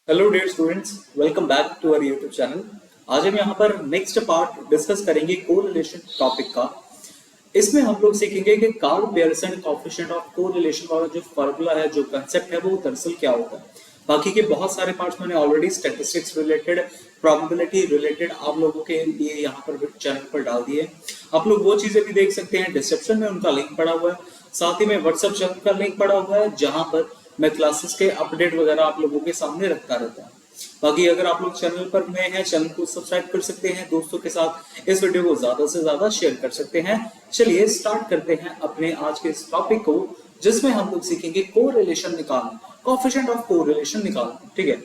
Hello dear students, welcome back to our YouTube channel. आज हम यहाँ पर नेक्स्ट पार्ट डिस्कस करेंगे कोरिलेशन टॉपिक का। इसमें हम लोग सीखेंगे कि Karl Pearson coefficient of correlation वाला जो फार्मूला है, जो कंसेप्ट है, वो दरअसल क्या होता है। बाकी के बहुत सारे पार्ट्स मैंने already statistics related, probability related आप लोगों के लिए यहाँ पर चैनल पर डाल दिए। आप लोग वो चीजें भी देख सकते हैं, डिस्क्रिप्शन में उनका लिंक पड़ा हुआ है, साथ ही में व्हाट्सएप चैनल का लिंक पड़ा हुआ है जहां पर मैं क्लासेस के अपडेट वगैरह आप लोगों के सामने रखता रहता हूँ। बाकी अगर आप लोग चैनल पर नए हैं, चैनल को सब्सक्राइब कर सकते हैं, दोस्तों के साथ इस वीडियो को ज्यादा से ज्यादा शेयर कर सकते हैं। चलिए स्टार्ट करते हैं अपने आज के इस टॉपिक को, जिसमें हम लोग सीखेंगे कोरिलेशन निकालना, कोएफिशिएंट ऑफ कोरिलेशन निकालना। ठीक है,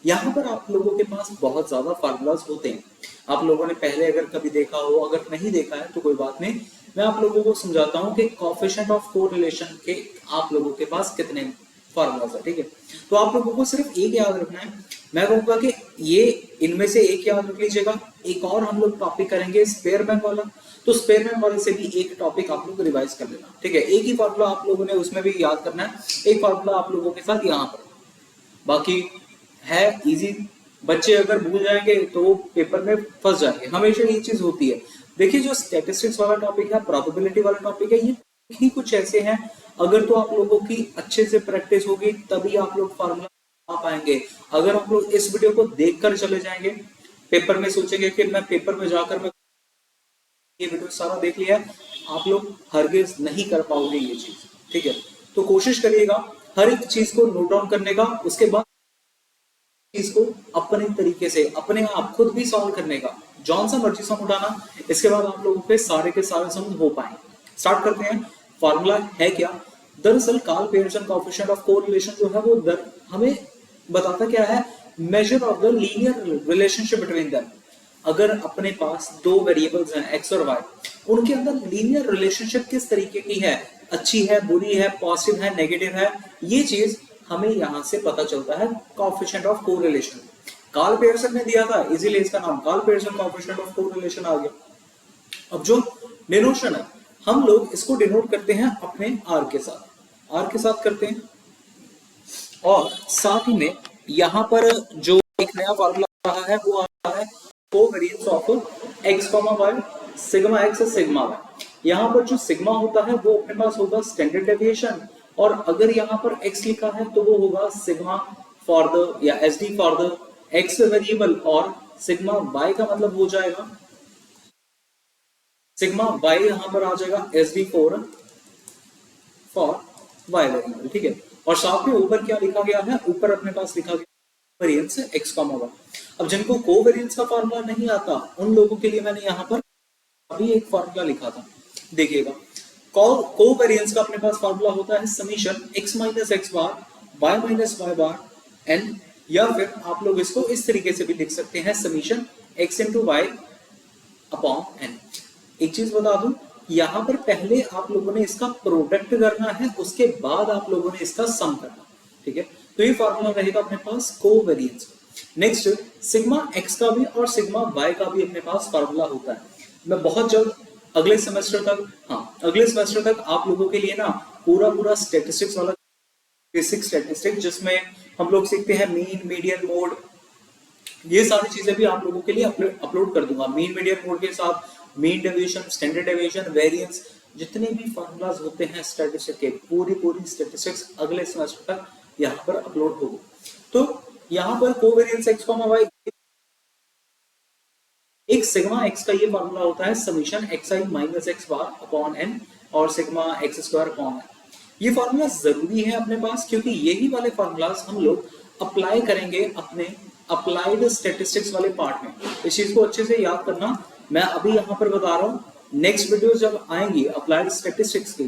यहाँ पर आप लोगों के पास बहुत ज्यादा फार्मूलाज होते हैं। आप लोगों ने पहले अगर कभी देखा हो, अगर नहीं देखा है तो कोई बात नहीं, मैं आप लोगों को समझाता हूँ कि कोएफिशिएंट ऑफ कोरिलेशन के आप लोगों के पास कितने फार्मूलाज है। ठीक है, तो आप लोगों को सिर्फ एक याद रखना है। मैं कहूंगा कि ये इनमें से एक याद रख लीजिएगा। एक और हम लोग टॉपिक करेंगे स्पेयरमैन वाला, तो स्पेयरमैन वाले से भी एक टॉपिक आप लोग रिवाइज कर लेना। ठीक है, एक ही फार्मूला आप लोगों ने उसमें भी याद करना है, एक फार्मूला आप लोगों के साथ यहाँ पर। बाकी है इजी, बच्चे अगर भूल जाएंगे तो वो पेपर में फंस जाएंगे, हमेशा ये चीज होती है। देखिए, जो स्टैटिस्टिक्स वाला टॉपिक है, प्रोबेबिलिटी वाला टॉपिक है, ये ही कुछ ऐसे हैं, अगर तो आप लोगों की अच्छे से प्रैक्टिस होगी तभी आप लोग फार्मूला आ पाएंगे। अगर आप लोग इस वीडियो को देखकर चले जाएंगे, पेपर में सोचेंगे कि मैं पेपर में जाकर मैं ये वीडियो सारा देख लिया, आप लोग हरगिज नहीं कर पाओगे ये चीज। ठीक है, तो कोशिश करिएगा हर एक चीज को नोट डाउन करने का, उसके बाद इसको अपने तरीके से अपने आप खुद भी सॉल्व करने का, जौन सा मर्जी सम उठाना। इसके बाद आप लोगों के सारे सम हो पाएंगे। स्टार्ट करते हैं। फॉर्मूला है क्या? दरअसल Karl Pearson coefficient of correlation जो है वो हमें बताता क्या है, measure of the linear relationship between them. अगर अपने पास दो वेरिएबल्स हैं एक्स और वाई, उनके अंदर लीनियर रिलेशनशिप किस तरीके की है, अच्छी है, बुरी है, पॉजिटिव है, नेगेटिव है, ये चीज हमें यहां से पता चलता है coefficient of correlation. Karl Pearson ने दिया था, इजीली इसका नाम Karl Pearson coefficient of correlation आ गया। अब जो डिनोशन है, हम लोग इसको डिनोट करते हैं अपने आर के साथ करते हैं, और साथ ही में यहाँ पर जो एक नया फार्मूला रहा है वो आ रहा है covariance of X Y, sigma X sigma Y. यहाँ पर जो सिग्मा होता है वो अपने पास होगा स्टैंडर्ड डेविएशन, और अगर यहाँ पर x लिखा है तो वो होगा सिग्मा फॉर द या S D for the x variable, और सिग्मा y का मतलब हो जाएगा सिग्मा y, यहां पर आ जाएगा S D for y variable. ठीक है, और साथ में ऊपर क्या लिखा गया है, ऊपर अपने पास लिखा गया कोवेरिएंस एक्स वाई। अब जिनको कोवेरिएंस का फार्मूला नहीं आता, उन लोगों के लिए मैंने यहाँ पर अभी एक फार्मूला लिखा था, देखिएगा। कोवेरिएंस का अपने पास फार्मूला होता है summation x minus x bar y minus Y बार n, या फिर आप लोग इसको इस तरीके से भी लिख सकते हैं summation x into Y upon n। एक चीज बता दूं, यहां पर पहले आप लोगों ने इसका प्रोडक्ट करना है, उसके बाद आप लोगों ने इसका सम करना। ठीक है, तो ये फार्मूला रहेगा अपने पास कोवेरिएंस। नेक्स्ट, सिग्मा x का भी और सिग्मा y का भी अपने पास फार्मूला होता है। मैं बहुत जल्द अगले सेमेस्टर तक आप लोगों के लिए ना पूरा स्टैटिस्टिक्स वाला बेसिक स्टैटिस्टिक्स, जिसमें हम लोग सीखते हैं मीन, मीडियन, मोड, ये सारी चीजें भी आप लोगों के लिए अपलोड कर दूंगा। मीन, मीडियन, मोड के साथ mean deviation, standard deviation, variance, जितने भी फार्मूलाज होते हैं स्टैटिस्टिक्स के, पूरी स्टैटिस्टिक्स अगले सेमेस्टर तक यहाँ पर अपलोड होगी। तो यहाँ पर कोवेरिएंस एक्स वाई, एक सिग्मा एक्स का ये फार्मूला होता है summation X I minus x bar upon N, और sigma X square upon N. ये फार्मूला जरूरी है अपने पास, क्योंकि यही वाले फार्मूलाज हम लोग अप्लाई करेंगे अपने अप्लाइड स्टैटिस्टिक्स वाले पार्ट में। इस चीज को अच्छे से याद करना, मैं अभी यहाँ पर बता रहा हूँ, नेक्स्ट वीडियो जब आएंगी अप्लाइड स्टैटिस्टिक्स की,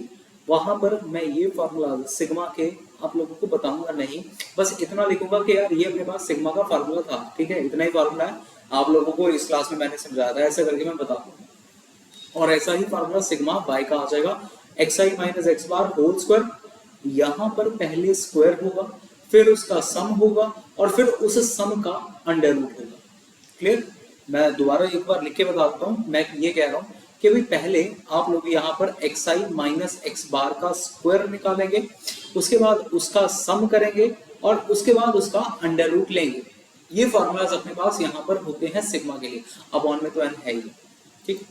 वहां पर मैं ये फार्मूला सिग्मा के आप लोगों को बताऊंगा नहीं, बस इतना लिखूंगा कि यार ये अपने पास सिग्मा का फार्मूला था। ठीक है, इतना ही फार्मूला है, आप लोगों को इस क्लास में मैंने समझाया था, ऐसा करके मैं बता दूंगा। और ऐसा ही फार्मूला सिग्मा बाय का आ जाएगा X I minus x bar whole square. यहाँ पर पहले स्क्वायर होगा, फिर उसका सम होगा, और फिर उस सम का अंडर रूट होगा। क्लियर? मैं दोबारा एक बार लिख के बता देता हूँ। मैं ये कह रहा हूँ कि भाई पहले आप लोग यहाँ पर एक्स आई माइनस एक्स बार का स्क्वायर निकालेंगे, उसके बाद उसका सम करेंगे और उसके बाद उसका अंडर रूट लेंगे। ये फॉर्मूलाज अपने पास यहाँ पर होते हैं सिग्मा के लिए, अपॉन में तो एन है ही, ठीक।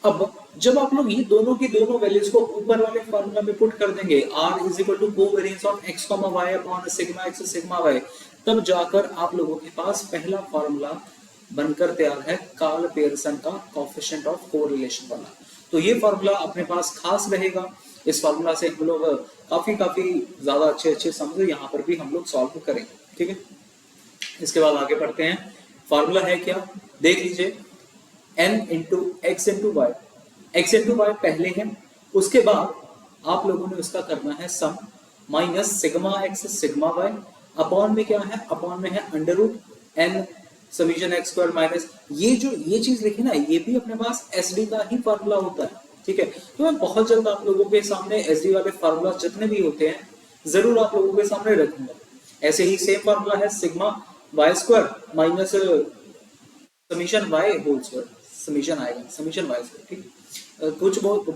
अब जब आप लोग ये दोनों की दोनों वैल्यूज को ऊपर वाले फॉर्मूला में पुट कर देंगे, r is equal to covariance of x, y upon sigma x sigma y, तब जाकर आप लोगों के पास पहला फॉर्मूला बनकर तैयार है कार्ल पियर्सन का कोएफिशिएंट ऑफ कोरिलेशन वाला। तो ये फॉर्मूला अपने पास खास रहेगा, इस फॉर्मूला से हम लोग काफी ज्यादा अच्छे समझे यहाँ पर भी हम लोग सॉल्व करेंगे, ठीक है। इसके बाद आगे बढ़ते हैं। फॉर्मूला है क्या, देख लीजिए, n into X into Y, X into Y पहले है, उसके बाद आप लोगों ने उसका करना है sum minus sigma X sigma Y, upon में क्या है, अपॉन में है under root n summation x square minus ये चीज लिखी ना, ये भी अपने पास एस डी का ही फॉर्मूला होता है, ठीक है। तो मैं बहुत जल्द आप लोगों के सामने एस डी वाले फार्मूला जितने भी होते हैं जरूर आप लोगों के सामने रखूंगा। ऐसे ही सेम फार्मूला है sigma Y square minus summation Y whole square, summation आएगा समीशन वाई स्क्वायर, ठीक।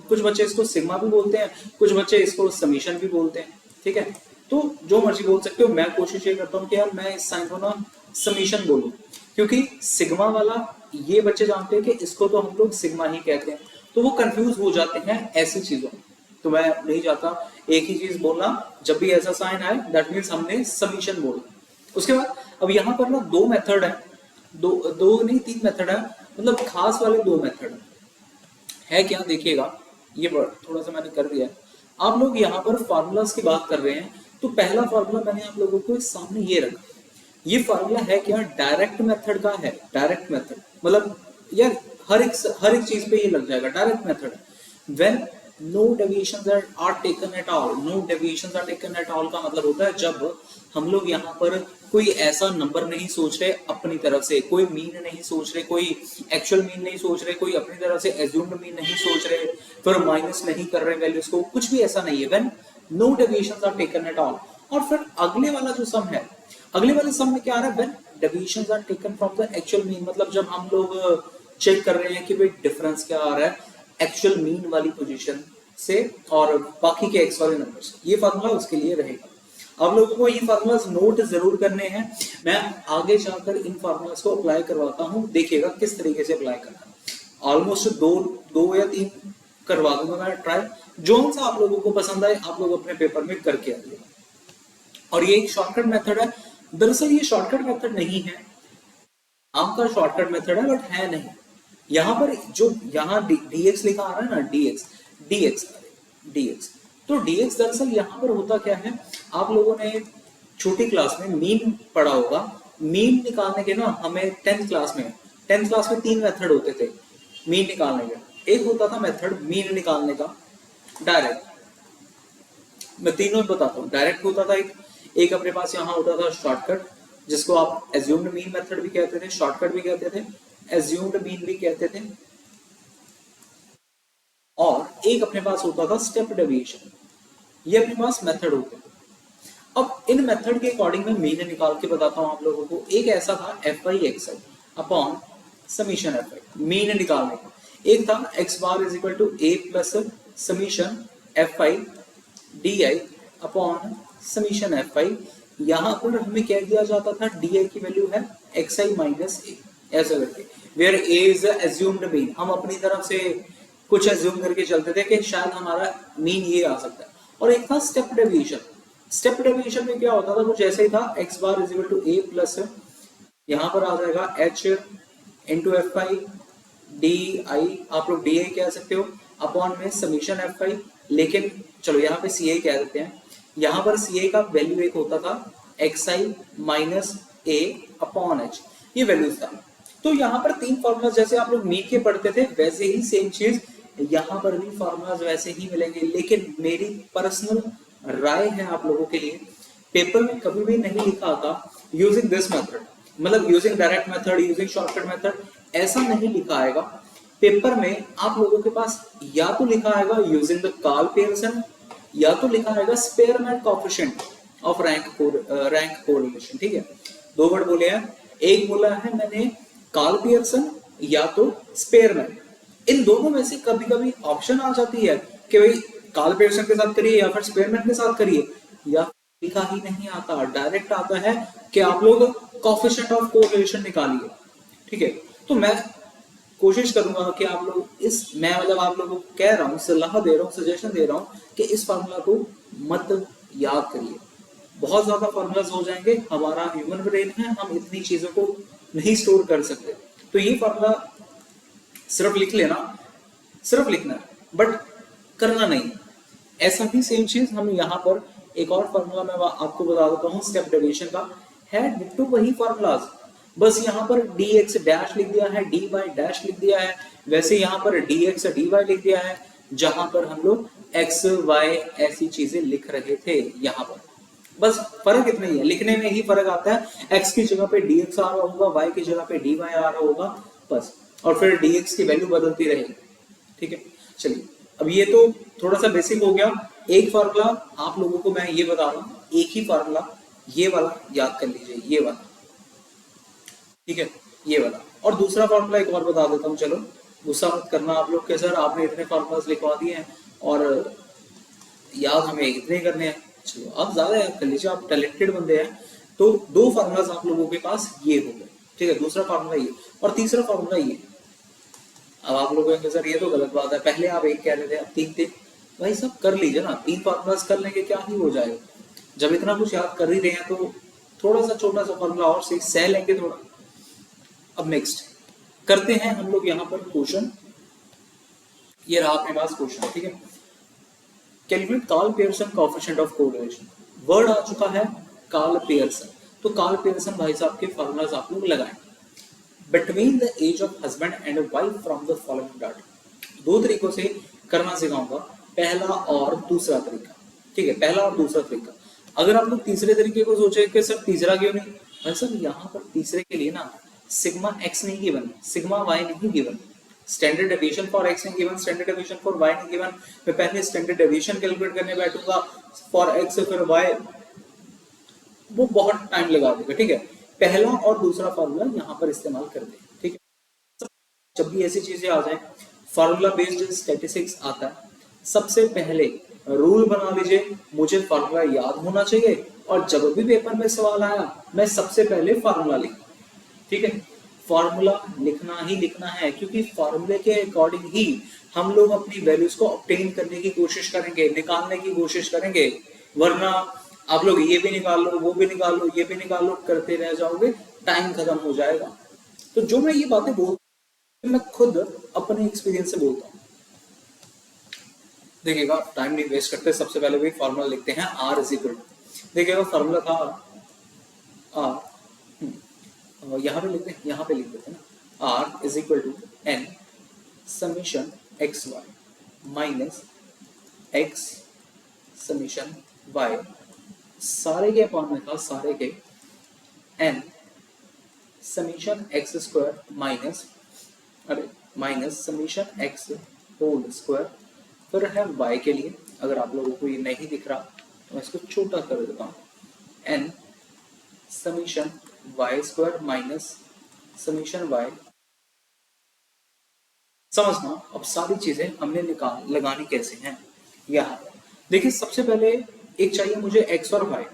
कुछ बच्चे इसको सिग्मा भी बोलते हैं, कुछ बच्चे इसको समीशन भी बोलते हैं, ठीक है। तो जो मर्जी बोल सकते हो, मैं कोशिश ये करता हूँ कि यार मैं इस साइन को ना समीशन बोलूं, क्योंकि सिग्मा वाला ये बच्चे जानते हैं कि इसको तो हम लोग सिग्मा ही कहते हैं, तो वो कंफ्यूज हो जाते हैं ऐसी चीजों। तो मैं नहीं चाहता एक ही चीज बोलना, जब भी ऐसा साइन आए दैट मींस हमने समीशन बोला। उसके बाद अब यहाँ पर ना दो मेथड है, दो नहीं तीन मेथड है, मतलब खास वाले दो मेथड है क्या, देखिएगा ये थोड़ा सा मैंने कर दिया है। आप लोग यहाँ पर फार्मूलाज की बात कर रहे हैं, तो पहला फार्मूला मैंने आप लोगों को सामने ये रखा, ये फार्मूला है क्या, डायरेक्ट मेथड का है। डायरेक्ट मेथड मतलब यार हर एक चीज पे ये लग जाएगा, direct method. When no deviations are taken at all, no deviations are taken at all का मतलब होता है जब हम लोग यहाँ पर कोई ऐसा नंबर नहीं सोच रहे अपनी तरफ से, कोई मीन नहीं सोच रहे, कोई एक्चुअल मीन नहीं सोच रहे, कोई अपनी तरफ से एज्यूम्ड मीन नहीं सोच रहे, फिर माइनस नहीं कर रहे वैल्यूज को, कुछ भी ऐसा नहीं है। When no deviations are taken at all. और फिर अगले वाला जो सम है, अगले वाले सम में क्या आ रहा है, when deviations are taken from the actual mean, मतलब जब हम लोग चेक कर रहे हैं कि भाई डिफरेंस क्या आ रहा है एक्चुअल मीन वाली पोजीशन से और बाकी के एक्स वाले नंबर से, ये फार्मूला उसके लिए रहेगा। आप लोगों को ये फार्मूलाज नोट जरूर करने हैं, मैं आगे जाकर इन फार्मूलाज को अप्लाई करवाता हूँ, देखिएगा किस तरीके से अप्लाई करना है। ऑलमोस्ट दो या तीन करवा दूंगा मैं ट्राई, जो सा आप लोगों को पसंद आए आप लोग अपने पेपर में करके आइएगा। और ये एक शॉर्टकट मेथड है, दरअसल ये शॉर्टकट मेथड नहीं है, आपका शॉर्टकट मेथड है बट है नहीं। यहाँ पर जो यहाँ dx लिखा आ रहा है ना, dx, तो dx दरअसल यहाँ पर होता क्या है, आप लोगों ने छोटी क्लास में मीन पढ़ा होगा। मीन निकालने के ना हमें 10th क्लास में 3 मेथड होते थे मीन निकालने के। एक होता था मेथड मीन निकालने का डायरेक्ट, मैं तीनों बताता हूँ। डायरेक्ट होता था एक अपने पास यहाँ होता था शॉर्टकट, जिसको आप एज्यूम्ड मीन मेथड भी कहते थे, शॉर्टकट भी कहते थे, एज्यूम्ड मीन भी कहते थे। और एक अपने पास होता था स्टेप डेविएशन, ये अपने पास मेथड होते थे। अब इन मेथड के अकॉर्डिंग मैं मीन निकाल के बताता हूं आप लोगों को। एक ऐसा था F I X I upon summation F I, mean निकालने का। एक था X bar is equal to A plus summation F I D I upon summation F I. यहाँ पर हमें क्या दिया जाता था, डी आई की वैल्यू है एक्स आई माइनस ए, ऐसा करके, where A is assumed mean. हम अपनी तरफ से कुछ एज्यूम करके चलते थे कि शायद हमारा मीन ये आ सकता है। और एक था स्टेप डेविएशन, स्टेप डेविएशन में क्या होता था, कुछ ऐसे ही था, X bar is equal to A plus यहाँ पर आ जाएगा H into F I D I, आप लोग डी आई कह सकते हो, अपॉन में समीशन एफ आई, लेकिन चलो यहाँ पे सी आई कह देते हैं। यहाँ पर सी आई का वैल्यू एक होता था x I minus A upon H, ये वैल्यूज था। तो यहाँ पर 3 फॉर्मूला जैसे आप लोग मीन के पढ़ते थे वैसे ही सेम चीज यहाँ पर भी फॉर्मूलाज वैसे ही मिलेंगे। लेकिन मेरी पर्सनल राय है आप लोगों के लिए, पेपर में कभी भी नहीं लिखा आता यूजिंग दिस मेथड, मतलब using direct method, using shortcut method, ऐसा नहीं लिखा आएगा पेपर में। आप लोगों के पास या तो लिखा आएगा यूजिंग द कार्ल पियर्सन, या तो लिखा आएगा Spearman coefficient of rank correlation, ठीक है। 2 वर्ड बोले हैं, एक बोला है मैंने कार्ल पियर्सन या तो स्पेयरमैन। इन दोनों में से कभी कभी ऑप्शन आ जाती है कि भाई कार्ल पियर्सन के साथ करिए या फिर स्पेयरमैन के साथ करिए, या लिखा ही नहीं आता, डायरेक्ट आता है कि आप लोग कोएफिशिएंट ऑफ कोरिलेशन निकालिए। ठीक है, तो मैं कोशिश करूंगा कि आप लोग मैं मतलब आप लोगों को कह रहा हूँ, सलाह दे रहा हूँ, सजेशन दे रहा हूँ कि इस फार्मूला को मत याद करिए। बहुत ज्यादा फार्मूलाज हो जाएंगे, हमारा ह्यूमन ब्रेन है, हम इतनी चीजों को नहीं स्टोर कर सकते। तो ये फार्मूला सिर्फ लिख लेना, सिर्फ लिखना है, बट करना नहीं। ऐसा ही सेम चीज हम यहाँ पर एक और फार्मूला मैं आपको बता देता हूँ स्टेप डेविएशन का, है डिट्टो वही फार्मूलाज, बस यहाँ पर dx डैश लिख दिया है, dy डैश लिख दिया है, वैसे यहाँ पर dx dy लिख दिया है, जहां पर हम लोग x y ऐसी चीजें लिख रहे थे यहाँ पर। बस फर्क इतना ही है, लिखने में ही फर्क आता है, x की जगह पे dx आ रहा होगा, y की जगह पे dy आ रहा होगा बस, और फिर dx की वैल्यू बदलती रहेगी। ठीक है, चलिए अब ये तो थोड़ा सा बेसिक हो गया। एक फार्मूला आप लोगों को मैं ये बता रहा हूँ, एक ही फार्मूला ये वाला याद कर लीजिए, ये वाला। ठीक है, ये वाला। और दूसरा फार्मूला एक और बता देता हूँ, चलो गुस्सा मत करना आप लोग के सर आपने इतने फार्मूलाज लिखवा दिए हैं और याद हमें इतने करने हैं। चलो आप ज्यादा याद कर लीजिए, आप टैलेंटेड बंदे हैं। तो दो फार्मूलाज आप लोगों के पास ये हो गए। ठीक है, दूसरा फार्मूला ये और तीसरा फार्मूला ये। अब आप लोग कहेंगे सर ये तो गलत बात है, पहले आप एक कह रहे थे अब तीन थे। भाई सब कर लीजिए ना, तीन फार्मूलाज कर लेंगे क्या ही हो जाएगा। जब इतना कुछ याद कर ही रहे हैं तो थोड़ा सा छोटा सा फार्मूला और से सह लेंगे थोड़ा। अब नेक्स्ट करते हैं हम लोग यहाँ पर क्वेश्चन, ये रहा अपने पास क्वेश्चन। ठीक है, calculate Karl Pearson coefficient of correlation. Word आ चुका है कार्ल पियर्सन, तो कार्ल पियर्सन भाई साहब के फार्मूलाज आप लोग लगाएं। Between the age of husband and wife from the following data. दो तरीकों से करना सिखाऊंगा, पहला और दूसरा तरीका। ठीक है, पहला और दूसरा तरीका। अगर आप लोग तीसरे तरीके को सोचे कि सर तीसरा क्यों नहीं, भाई साहब यहाँ पर तीसरे के लिए ना सिग्मा एक्स नहीं गिवन, सिग्मा वाई नहीं given, standard deviation for x नहीं given, standard deviation for y नहीं गिवन। मैं पहले स्टैंडर्ड डेविएशन कैलकुलेट करने बैठूंगा फॉर एक्स फिर वाई, वो बहुत टाइम लगा देगा। ठीक है, पहला और दूसरा फार्मूला यहाँ पर इस्तेमाल कर दे। ठीक है, जब भी ऐसी चीजें आ जाए, फार्मूला बेस्ड स्टैटिस्टिक्स आता है, सबसे पहले रूल बना लीजिए, मुझे फार्मूला याद होना चाहिए और जब भी पेपर में सवाल आया मैं सबसे पहले फार्मूला लिखूं। ठीक है, फॉर्मूला लिखना ही लिखना है, क्योंकि फॉर्मूले के अकॉर्डिंग ही हम लोग अपनी वैल्यूज को ऑब्टेन करने की कोशिश करेंगे, निकालने की कोशिश करेंगे। वरना आप लोग ये भी निकाल लो, वो भी निकाल लो, ये भी निकाल लो, करते रह जाओगे, टाइम खत्म हो जाएगा। तो जो मैं ये बातें बोलता हूँ मैं खुद अपने एक्सपीरियंस से बोलता हूँ। देखिएगा टाइम नहीं वेस्ट करते, सबसे पहले भी फॉर्मूला लिखते हैं आर इज इक्वल, देखिएगा फॉर्मूला था आर, यहाँ पे लिखते हैं, यहाँ पे लिख देते हैं ना, R is equal to N summation X Y minus X summation Y, सारे के अपॉन में था सारे के N summation x square minus minus summation X whole square, फिर है वाई के लिए। अगर आप लोगों को ये नहीं दिख रहा तो मैं इसको छोटा कर देता हूँ, N summation Y square minus summation Y. समझना अब सारी चीजें हमने लगानी कैसे हैं। यहाँ देखिए सबसे पहले एक चाहिए मुझे एक्स और वाई,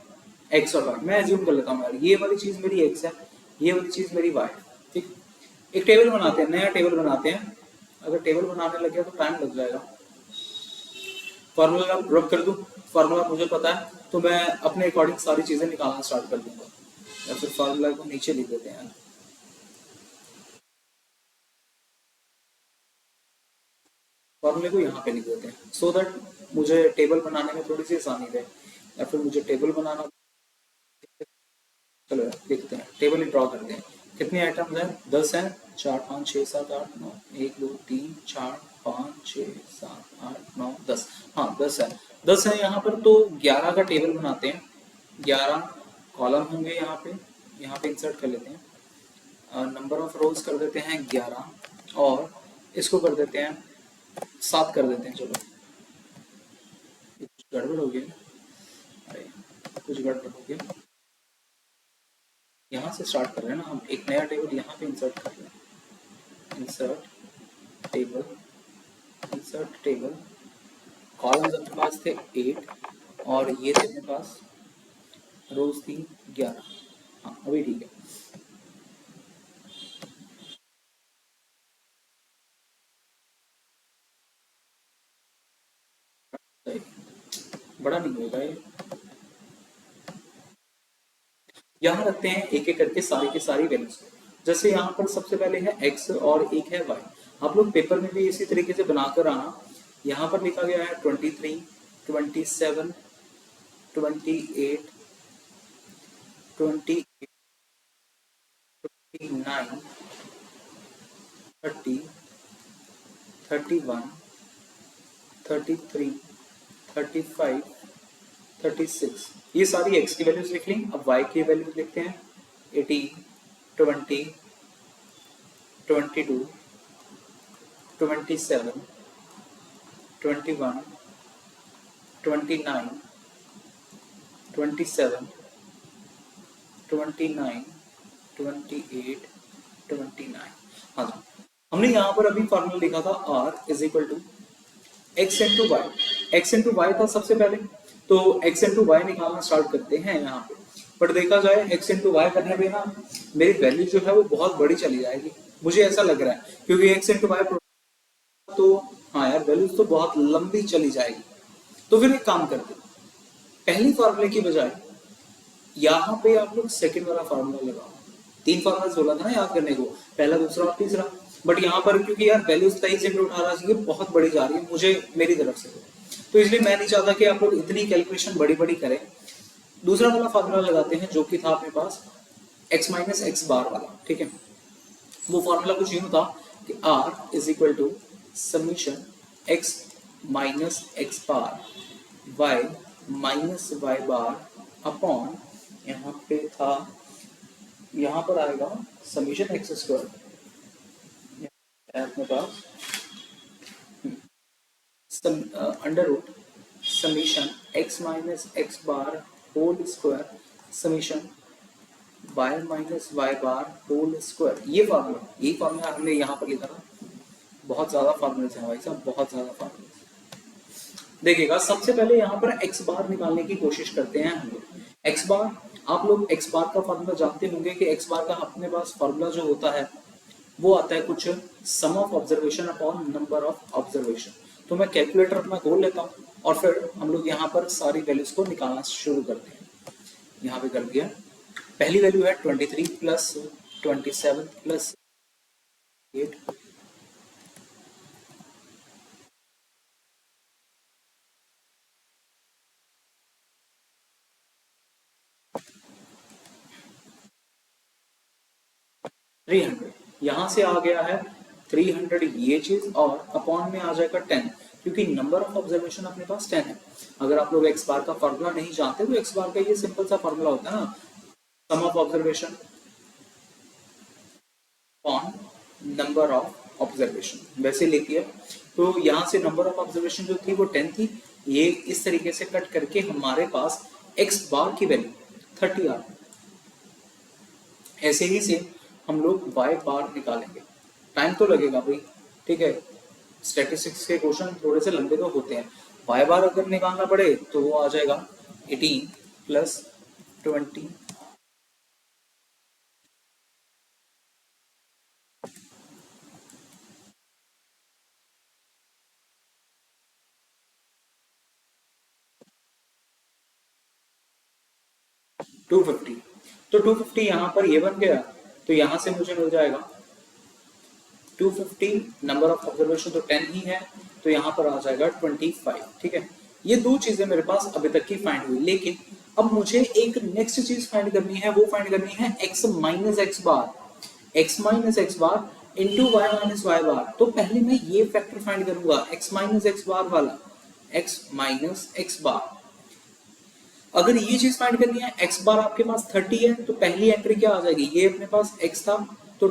एक्स और वाई मैं एज्यूम कर लेता हूँ यार ये वाली चीज मेरी एक्स है, ये वाली चीज मेरी वाई। ठीक, एक टेबल बनाते हैं, नया टेबल बनाते हैं। अगर टेबल बनाने लगे तो टाइम लग जाएगा। फॉर्मूला रब कर दूं, फॉर्मूला मुझे पता है तो मैं अपने अकॉर्डिंग सारी चीजें निकालना स्टार्ट कर दूंगा, या फिर फॉर्मूला को नीचे लिख देते हैं, फॉर्मूले को यहाँ पे लिख देते हैं सो दैट मुझे टेबल बनाने में थोड़ी सी आसानी रहे, या फिर मुझे टेबल बनाना। चलो लिखते हैं, टेबल ही ड्रॉ करते हैं। कितने आइटम्स हैं, 10 हैं, 4 5 6 7 8 9, 1 2 3 4 5 6 7 8 9 10, हाँ 10 है, 10 है यहाँ पर। तो 11 का टेबल बनाते हैं, 11 कॉलम होंगे यहाँ पे इंसर्ट कर लेते हैं। नंबर ऑफ रोज कर देते हैं 11 और इसको कर देते हैं 7 कर देते हैं। चलो कुछ गड़बड़ हो गया, अरे कुछ गड़बड़ हो गया, यहाँ से स्टार्ट कर रहे हैं ना हम, एक नया टेबल यहाँ पे इंसर्ट कर रहे हैं, इंसर्ट टेबल, कॉलम्स अपने पास थे 8 और ये थे मेरे पास रोज थी 11। हाँ अभी ठीक है। सही। बड़ा नहीं होगा ये। यहाँ रखते हैं एक एक करके सारी की सारी वैल्यूज। जैसे यहाँ पर सबसे पहले है x और एक है y। आप लोग पेपर में भी इसी तरीके से बनाकर आना। यहाँ पर लिखा गया है 23, 27, 28, 28, 29, 30, 31, 33, 35, 36। ये सारी x की वैल्यूज लिख ली। अब y की वैल्यूज लिखते हैं 18, 20, 22, 27, 21, 29, 27, 29, 28, 29। हाँ जी, हमने यहाँ पर अभी फॉर्मूला लिखा था r is equal to X into Y. X into Y था सबसे पहले, तो एक्स इंटू वाई निकालना स्टार्ट करते हैं यहाँ पे। बट देखा जाए एक्स इंटू वाई करने पे ना मेरी वैल्यू जो है वो बहुत बड़ी चली जाएगी, मुझे ऐसा लग रहा है, क्योंकि एक्स इंटू वाई तो हाँ यार वैल्यूज तो बहुत लंबी चली जाएगी। तो फिर एक काम करते हैं, पहली फॉर्मूले की बजाय यहाँ पे आप लोग सेकंड वाला फार्मूला लगाओ। तीन फार्मूला बोला था ना याद करने को, पहला दूसरा और तीसरा। बट यहाँ पर क्योंकि यार वैल्यूज 23 इंटू 18 चाहिए, बहुत बड़ी जा रही है मुझे मेरी तरफ से, तो इसलिए मैं नहीं चाहता कि आप लोग इतनी कैलकुलेशन बड़ी बड़ी करें। दूसरा वाला फार्मूला लगाते हैं जो कि था अपने पास x माइनस एक्स बार वाला। ठीक है, वो फार्मूला कुछ यूं था कि r is equal to summation x minus x bar y minus Y bar upon, यहाँ पे था, यहाँ पर आएगा समीशन एक्स स्क्वायर अपने पास under root summation x minus x bar whole square summation y minus Y bar whole square. ये formula, यही फार्मूला हमने यहाँ पर लिखा था। बहुत ज्यादा फार्मूले हैं भाई साहब, बहुत ज्यादा फार्मूले। देखिएगा सबसे पहले यहाँ पर x बार निकालने की कोशिश करते हैं हम लोग। x बार, आप लोग x बार का फार्मूला जानते होंगे कि x बार का अपने पास फार्मूला जो होता है वो आता है कुछ sum of observation upon number of observation. तो मैं कैलकुलेटर अपना खोल लेता हूँ और फिर हम लोग यहाँ पर सारी वैल्यूज को निकालना शुरू करते हैं। यहाँ पे कर दिया, पहली वैल्यू है 23 प्लस 27 प्लस 8, थ्री हंड्रेड। यहाँ से आ गया है 300 ये चीज, और अपॉन में आ जाएगा 10, क्योंकि नंबर ऑफ ऑब्जर्वेशन अपने पास 10 है। अगर आप लोग एक्स बार का फॉर्मूला नहीं जानते तो एक्स बार का ये सिंपल सा फॉर्मूला होता है ना, sum of observation upon number of observation, वैसे लिखिए। तो यहाँ से नंबर ऑफ ऑब्जर्वेशन जो थी वो 10 थी, ये इस तरीके से कट करके हमारे पास एक्स बार की वैल्यू 30 आ। ऐसे ही से हम लोग y बार निकालेंगे, टाइम तो लगेगा भाई, ठीक है। स्टैटिस्टिक्स के क्वेश्चन थोड़े से लंबे तो होते हैं। y बार अगर निकालना पड़े तो वो आ जाएगा 18 प्लस 20 250। तो 250 यहाँ पर ये बन गया, तो यहाँ से मुझे मिल जाएगा 250, नंबर ऑफ ऑब्जर्वेशन तो 10 ही है, तो यहाँ पर आ जाएगा 25। ठीक है, ये दो चीजें मेरे पास अभी तक की फाइंड हुई। लेकिन अब मुझे एक नेक्स्ट चीज फाइंड करनी है, वो फाइंड करनी है x माइनस एक्स बार, x minus x bar into Y minus Y बार। तो पहले मैं ये फैक्टर फाइंड करूंगा x माइनस एक्स बार वाला, x माइनस एक्स बार। अगर ये चीज फाइंड करनी है, x बार आपके पास 30 है, तो पहली एंट्री क्या आ जाएगी, ये अपने पास x था तो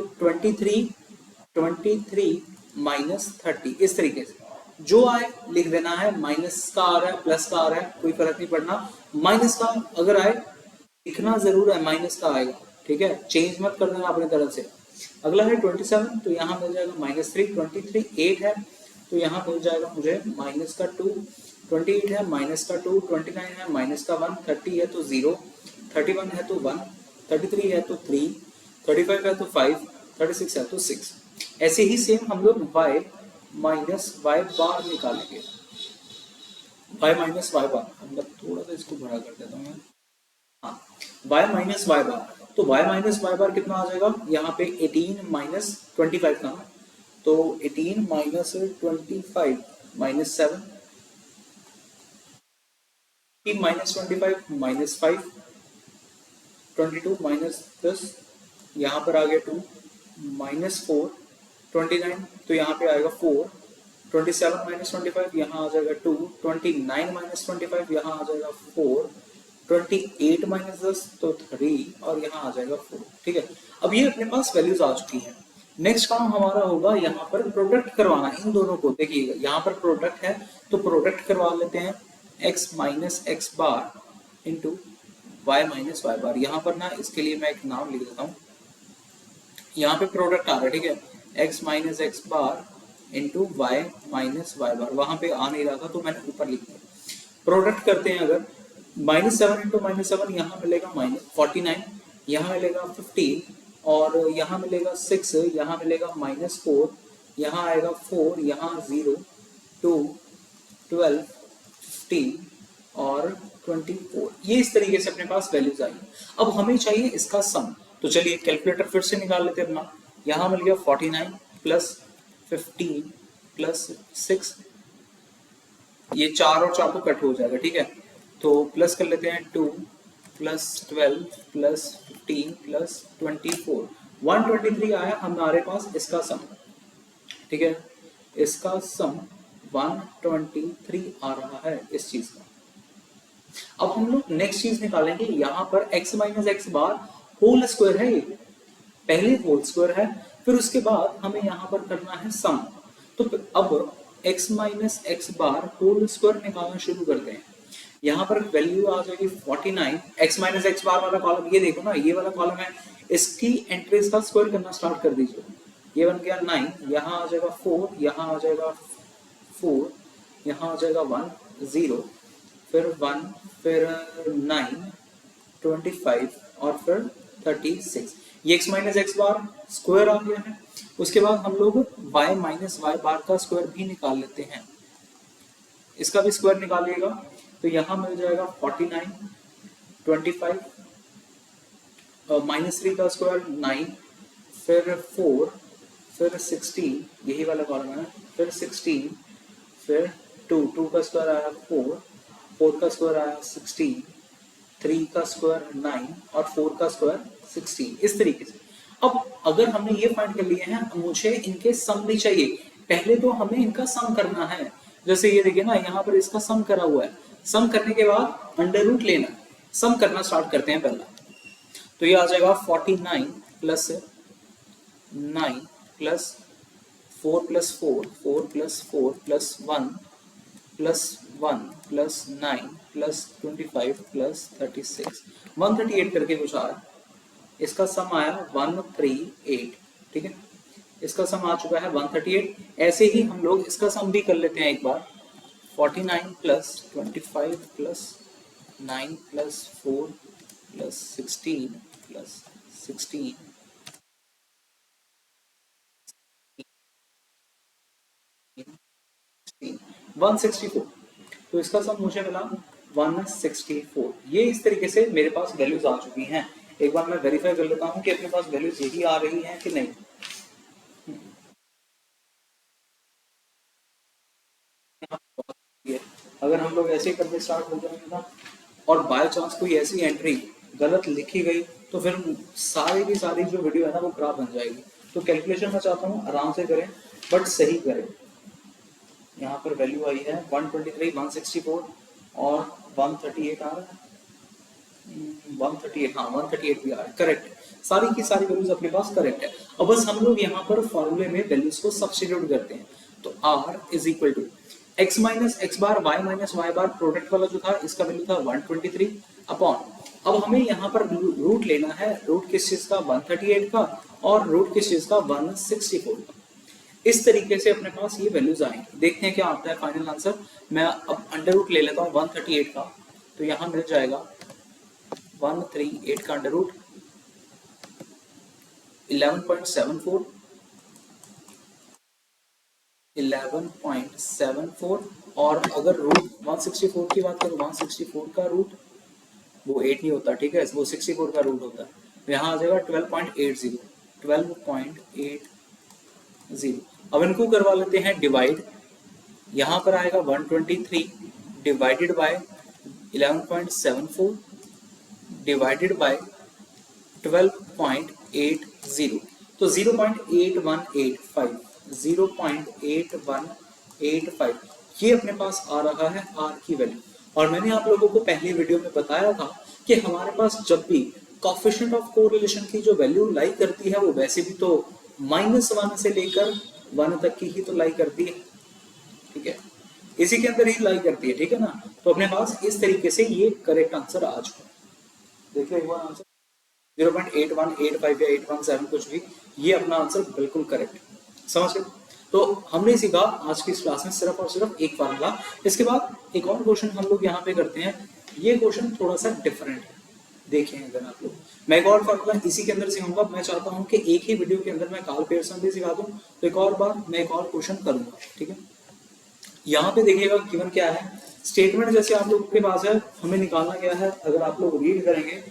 23 माइनस 30, इस तरीके से जो आए लिख देना है। माइनस का आ रहा है, प्लस का आ रहा है, कोई फर्क नहीं पड़ना। माइनस का अगर आए लिखना जरूर है, माइनस का आएगा, ठीक है, चेंज मत कर देना अपने तरफ से। अगला है 27, तो यहाँ मिल जाएगा -3, 23 8 है, तो यहाँ मिल जाएगा मुझे -2, 28 है माइनस का 2, 29 है माइनस का 1, 30 है तो 0, 31 है तो 1, 33 है तो 3, 35 है तो 5, 36 है तो 6। ऐसे ही सेम हम लोग y माइनस वाई बार निकालेंगे। y माइनस वाई बार, मैं थोड़ा सा इसको बड़ा कर देता हूँ। हाँ, y माइनस वाई बार, तो y माइनस वाई बार कितना आ जाएगा यहाँ पे 18 माइनस 25 का, तो 18 minus 25 minus 7, minus 25 minus 5, 22 minus 10, यहाँ पर आ गया 2 माइनस 4, 29 तो यहाँ पे आएगा 4, 27 माइनस 25 यहाँ आ जाएगा 2, 29 माइनस 25 यहाँ आ जाएगा 4, 28 माइनस 10 तो 3 और यहाँ आ जाएगा 4। ठीक है, अब ये अपने पास वैल्यूज आ चुकी हैं। नेक्स्ट काम हमारा होगा यहाँ पर प्रोडक्ट करवाना इन दोनों को। देखिएगा यहाँ पर प्रोडक्ट है तो प्रोडक्ट करवा लेते हैं x minus x bar into Y minus Y बार। यहाँ पर ना इसके लिए मैं एक नाम लिख देता हूँ, यहाँ पे प्रोडक्ट आ रहा है, ठीक है, x minus x bar into Y minus Y बार, वहां पे आ नहीं रहा था तो मैंने ऊपर लिख दिया। प्रोडक्ट करते हैं अगर माइनस 7 इंटू माइनस 7 यहाँ मिलेगा माइनस 49, यहाँ मिलेगा 15 और यहाँ मिलेगा 6, यहाँ मिलेगा माइनस 4, यहाँ आएगा 4, यहाँ 0, 2, 12, 15 और 24। ये इस तरीके से अपने पास वैल्यूज आई। अब हमें चाहिए इसका सम, तो चलिए कैलकुलेटर फिर से निकाल लेते हैं अपना। यहाँ मिल गया 49 प्लस 15 प्लस 6, ये 4 और 4 तो कट हो जाएगा, ठीक है, तो प्लस कर लेते हैं 2 प्लस 12 प्लस 15 प्लस 24, 123 आया हमारे पास इसका सम। ठीक है, इसका सम 123 आ रहा है इस चीज का। अब हम लोग नेक्स्ट चीज निकालेंगे, यहाँ पर x minus x bar whole square है, पहले होल स्क्वायर है, फिर उसके बाद हमें यहाँ पर करना है सम। तो अब x minus x bar whole square निकालना शुरू करते हैं। यहाँ पर वैल्यू आ जाएगी 49, x माइनस एक्स बार वाला कॉलम ये देखो ना, ये वाला कॉलम है, इसकी एंट्रीज का स्क्वायर करना स्टार्ट कर दीजिए। ये बन गया 9, यहाँ आ जाएगा 4, यहाँ आ जाएगा 4, यहाँ आ जाएगा 1, 0, फिर 1, फिर 9, 25 और फिर 36। ये x minus x bar square आ गया है। उसके बाद हम लोग y माइनस वाई बार का स्क्वायर भी निकाल लेते हैं, इसका भी स्क्वायर निकालिएगा, तो यहाँ मिल जाएगा 49, 25 माइनस 3 का स्क्वायर 9, फिर 4, फिर 16, यही वाला कॉलम है, फिर 16, फिर 2 का स्क्वायर आया 4 का स्क्वायर आया 16, 3 का स्क्वायर 9 और 4 का स्क्वायर 16, इस तरीके से। अब अगर हमने ये फाइंड कर लिए हैं, मुझे इनके सम भी चाहिए। पहले तो हमें इनका सम करना है, जैसे ये देखिए ना, यहाँ पर इसका सम करा हुआ है। सम करने के बाद अंडर रूट लेना, सम करना स्टार्ट करते हैं पहला। तो ये आ जाएगा 49 plus 9 plus 4 plus 4, 4 plus 4 plus 1 plus 1 plus 9 plus 25 plus 36, 138 करके कुछ आ रहा है। इसका सम आया 138, ठीक है, इसका सम आ चुका है 138। ऐसे ही हम लोग इसका सम भी कर लेते हैं एक बार, 49 plus 25 plus 9 plus 4 plus 16 plus 16 164। तो इसका सम मुझे मिला 164। ये इस तरीके से मेरे पास वैल्यूज आ चुकी हैं। एक बार मैं वेरीफाई कर लेता हूं कि अपने पास वैल्यूज यही आ रही हैं कि नहीं। अगर हम लोग ऐसे ही करके स्टार्ट हो जाएंगे ना, और बाय चांस कोई ऐसी एंट्री गलत लिखी गई तो फिर सारी की सारी जो वीडियो है ना वो खराब बन जाएगी। तो कैलकुलेशन मैं चाहता हूँ आराम से करें बट सही करें। यहाँ पर वैल्यू आई है 123, 164 और 138 आ रहा है, 138, हाँ 138 भी आ रहा है, करेक्ट। सारी की सारी वैल्यूज अपने पास करेक्ट है। अब बस हम लोग यहाँ पर फॉर्मूले में वैल्यूज को सब्स्टिट्यूट करते हैं। तो r is equal to x minus x bar y minus Y bar product वाला जो था इसका वैल्यू था 123 अपॉन, अब हमें यहाँ पर रूट लेना है, रूट किस चीज का 138 का और रूट किस चीज का 164 का। इस तरीके से अपने पास ये वैल्यूज आएंगी। देखते हैं क्या आता है फाइनल आंसर। मैं अब अंडर रूट ले लेता हूँ 138 का, तो यहाँ मिल जाएगा 138 का अंडर रूट 11.74 11.74, और अगर रूट 164 की बात करूँ 164 का रूट वो 8 नहीं होता, ठीक है, वो 64 का रूट होता है, तो यहाँ आ जाएगा 12.80 12.80। अब इनको करवा लेते हैं डिवाइड। यहाँ पर आएगा 123 डिवाइडेड बाय 11.74 डिवाइडेड बाय 12.80, तो 0.8185 0.8185 ये अपने पास आ रहा है आर की वैल्यू। और मैंने आप लोगों को पहले वीडियो में बताया था कि हमारे पास जब भी कोएफिशिएंट ऑफ कोरिलेशन की जो वैल्यू लाई करती है वो वैसे भी तो -1 से लेकर 1 तक की ही तो लाई करती है, ठीक है, इसी के अंदर ही लाई करती है, ठीक है ना। तो अपने पास इस तरीके से ये करेक्ट आंसर आ चुका है। देखिए एक बार आंसर 0.8185 या 817 कुछ भी, ये अपना आंसर बिल्कुल करेक्ट, समझ गए। तो हमने सीखा आज की इस क्लास में सिर्फ और सिर्फ एक फार्मूला। इसके बाद एक और क्वेश्चन हम लोग यहाँ पे करते हैं। ये क्वेश्चन थोड़ा सा डिफरेंट है, देखें अगर आप लोग। मैं एक और फार्मूला इसी के अंदर सिखाऊंगा। मैं चाहता हूँ कि एक ही वीडियो के अंदर मैं कार्ल पियर्सन भी सिखा दूं, तो एक और बार मैं एक और क्वेश्चन करूंगा, ठीक है। यहाँ पे देखिएगा गिवन क्या है, स्टेटमेंट जैसे आप लोगों के पास है, हमें निकालना क्या है, अगर आप लोग रीड करेंगे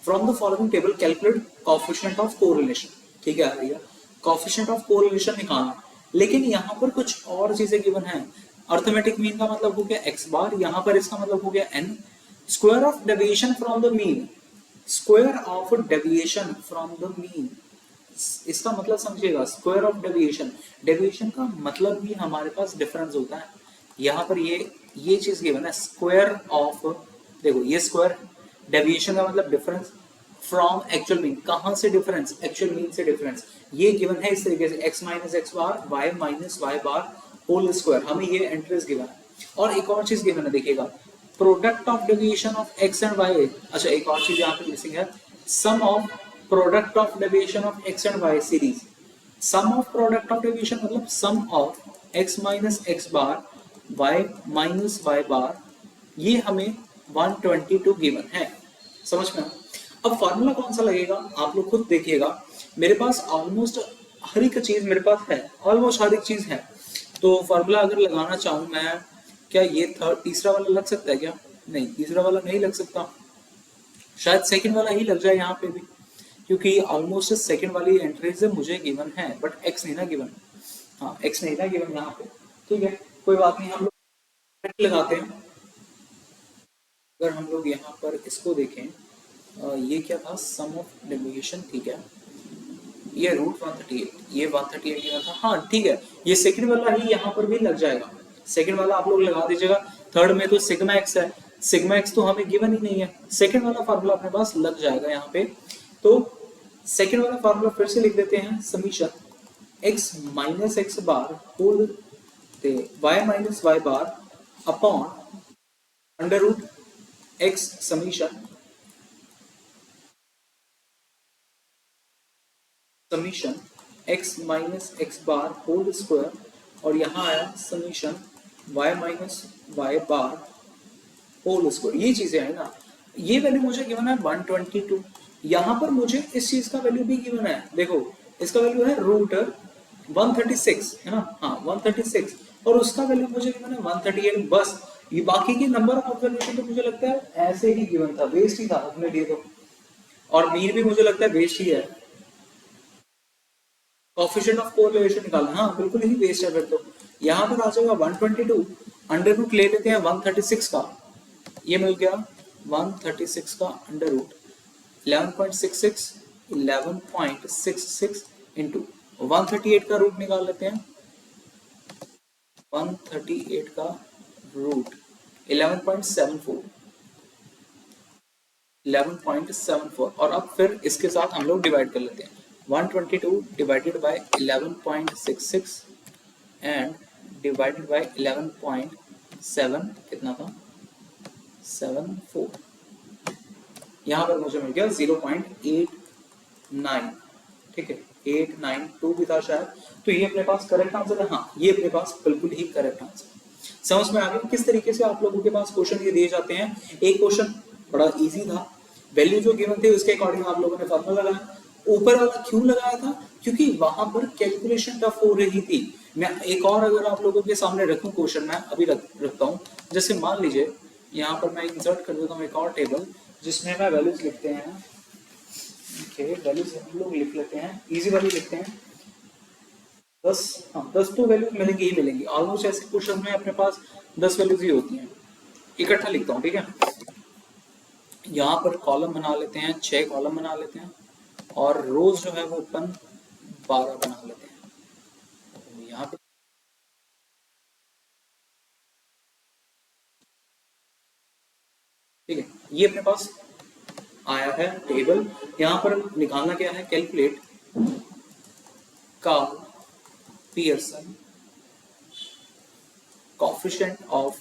from the following table calculate coefficient of correlation, ठीक है भैया, कोएफिशिएंट ऑफ कोरिलेशन निकालना। लेकिन यहाँ पर कुछ और चीजें गिवन है। अर्थमेटिक मीन का मतलब हो गया x बार, यहाँ पर इसका मतलब हो गया n, square of deviation from the mean, square of deviation from the mean, इसका मतलब समझिएगा, स्क्वायर ऑफ डेविएशन, डेविएशन का मतलब भी हमारे पास डिफरेंस होता है। यहाँ पर ये चीज गिवन है, स्क्वायर ऑफ, देखो ये स्क्वायर, डेविएशन का मतलब डिफरेंस, फ्रॉम एक्चुअल मीन, कहां से डिफरेंस, एक्चुअल मीन से डिफरेंस, ये गिवन है इस तरीके से x minus x bar y minus Y bar whole square, हमें ये एंट्रीज गिवन है। और एक और चीज गिवन है, देखिएगा product of deviation of x and y। अच्छा एक और चीज यहाँ पे मिसिंग है, sum of product of deviation of x and y series. Sum of product of deviation मतलब sum of x minus x bar y minus Y bar, ये हमें 122 गिवन है, समझ में। अब फार्मूला कौन सा लगेगा आप लोग खुद देखिएगा। मेरे पास ऑलमोस्ट हर एक चीज मेरे पास है, ऑलमोस्ट हर एक चीज है। तो फार्मूला अगर लगाना चाहूं मैं, क्या ये तीसरा वाला लग सकता है क्या? नहीं, तीसरा वाला नहीं लग सकता, शायद सेकंड वाला ही लग जाए यहाँ पे भी, क्योंकि ऑलमोस्ट सेकंड वाली एंट्रीज मुझे गिवन है, बट एक्स नहीं ना गिवन। हाँ एक्स नहीं ना गिवन यहाँ पे, ठीक है, कोई बात नहीं, हम लोग लगाते हैं। अगर हम लोग यहाँ पर इसको देखें, ये क्या था, सम ऑफ डेविएशन, ठीक है, ये रूट 138, ये 138 गिवन था, हाँ ठीक है, ये सेकंड वाला ही यहाँ पर भी लग जाएगा, सेकंड वाला आप लोग लगा दीजिएगा। थर्ड में तो सिग्मा एक्स है, सिग्मा एक्स तो हमें गिवन ही नहीं है, सेकंड वाला फार्मूला अपने पास लग जाएगा यहाँ पे। तो सेकंड वाला फार्मूला फिर से लिख देते हैं, summation x minus x bar whole y minus Y bar upon under root x summation x minus x bar whole square, और यहाँ आया summation y minus Y bar whole square. ये चीजें है ना, ये वैल्यू मुझे गिवन है 122, यहाँ पर मुझे इस चीज का वैल्यू भी गिवन है, देखो इसका वैल्यू है रूट 136 है ना, हाँ 136, और उसका वैल्यू मुझे गिवन है 138। बस ये बाकी के नंबर ऑफ ऑब्जर्वेशन तो मुझे लगता है ऐसे ही गिवन था, वेस्ट ही था अपने लिए तो, और मीन भी मुझे लगता है वेस्ट ही है। कोएफिशिएंट ऑफ कोरिलेशन निकालना, हाँ बिल्कुल ही वेस्ट है फिर तो। यहाँ पर आ जाएगा 122, अंडर रूट ले लेते हैं 136 का, ये मिल गया 136 का अंडर रूट 11.66 इंटू 138 का रूट निकाल लेते हैं, 138 का रूट 11.74, और अब फिर इसके साथ हम लोग डिवाइड कर लेते हैं, 122 divided by 11.66 and divided by 11.7 कितना था, 74, यहाँ पर मुझे मिल गया 0.89, ठीक है, 8 9 2 भी था शायद, तो ये अपने पास करेक्ट आंसर है। हाँ, ये अपने पास बिल्कुल ही करेक्ट आंसर। समझ में आ गया किस तरीके से आप लोगों के पास क्वेश्चन ये दिए जाते हैं। एक क्वेश्चन बड़ा इजी था, वैल्यू जो गिवन थे उसके अकॉर्डिंग आप लोगों ने फॉर्मूला लगाया। ऊपर वाला क्यों लगाया था? क्योंकि वहां पर कैलकुलेशन टफ हो रही थी। मैं एक और अगर आप लोगों के सामने रखूं क्वेश्चन, मैं अभी रखता हूं। जैसे मान लीजिए यहाँ पर मैं इंसर्ट कर देता हूँ एक और टेबल जिसमें मैं वैल्यूज लिखते हैं। ओके, वैल्यूज हम लोग लिख लेते हैं, इजी वाली लिखते हैं 10। हाँ, 10 तो वैल्यूज मिलेंगी ही मिलेंगी, ऑलमोस्ट ऐसे क्वेश्चन में अपने पास 10 वैल्यूज ही होती हैं। इकट्ठा लिखता हूँ, ठीक है। यहाँ पर कॉलम बना लेते हैं, 6 कॉलम बना लेते हैं, और रोज जो है वो अपन 12 बना लेते हैं। तो यहाँ पे ठीक है, ये अपने पास आया है टेबल। यहाँ पर निकालना क्या है? Calculate Karl Pearson coefficient of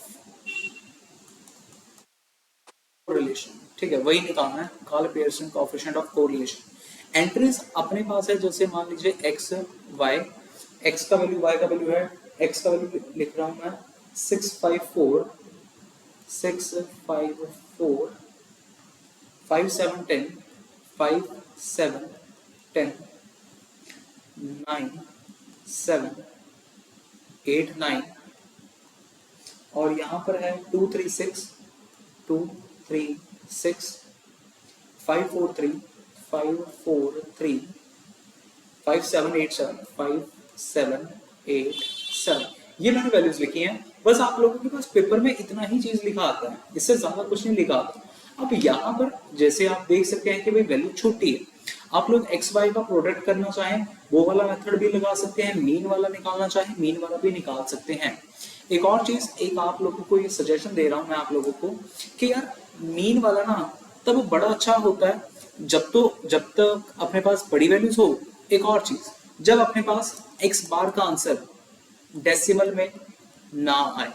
correlation, ठीक है, वही निकालना है, Karl Pearson coefficient of correlation. Entries अपने पास है, जैसे मान लीजिए एक्स वाई, एक्स का वैल्यू वाई का वैल्यू है, एक्स का वैल्यू लिख रहा हूं मैं 654 654 5 7 10 5 7 10 9 7 8 9, और यहाँ पर है 236 236 543 543 5787 5787। ये मैंने वैल्यूज लिखी हैं। बस आप लोगों के पास पेपर में इतना ही चीज लिखा आता है, इससे ज्यादा कुछ नहीं लिखा आता। अब यहाँ पर जैसे आप देख सकते हैं कि भाई वैल्यू छोटी है, आप लोग एक्स वाई का प्रोडक्ट करना चाहें वो वाला मेथड भी लगा सकते हैं, मीन वाला निकालना चाहें मीन वाला भी निकाल सकते हैं। एक और चीज, एक आप लोगों को ये सजेशन दे रहा हूं मैं आप लोगों को कि यार मीन वाला ना तब बड़ा अच्छा होता है जब तक अपने पास बड़ी वैल्यूज हो। एक और चीज, जब अपने पास एक्स बार का आंसर डेसिमल में ना आए,